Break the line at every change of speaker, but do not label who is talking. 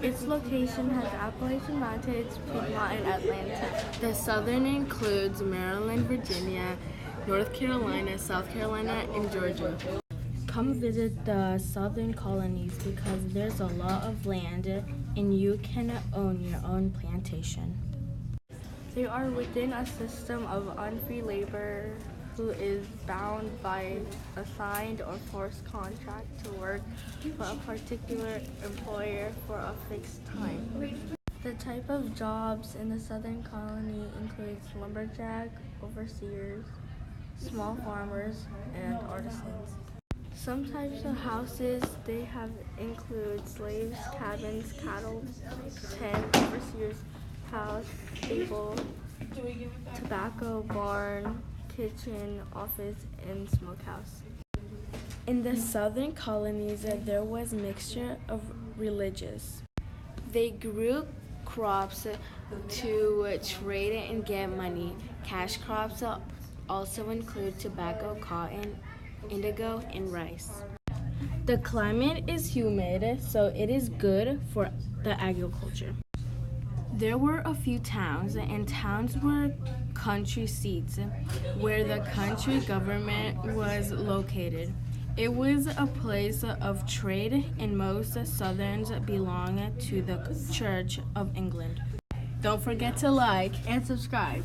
Its location has Appalachian Mountains, Piedmont, and Atlantic.
The southern includes Maryland, Virginia, North Carolina, South Carolina, and Georgia.
Come visit the southern colonies because there's a lot of land and you can own your own plantation.
They are within a system of unfree labor who is bound by a signed or forced contract to work for a particular employer for a fixed time. The type of jobs in the southern colony includes lumberjack, overseers, small farmers, and artisans. Some types of houses they have include slaves, cabins, cattle, pen, overseers, house, stable, tobacco, barn, kitchen, office, and smokehouse.
In the southern colonies, there was a mixture of religions.
They grew crops to trade and get money. Cash crops also include tobacco, cotton, indigo, and rice.
The climate is humid, so it is good for the agriculture.
There were a few towns, and towns were country seats where the country government was located. It was a place of trade, and most Southerns belonged to the Church of England. Don't forget to like
And subscribe.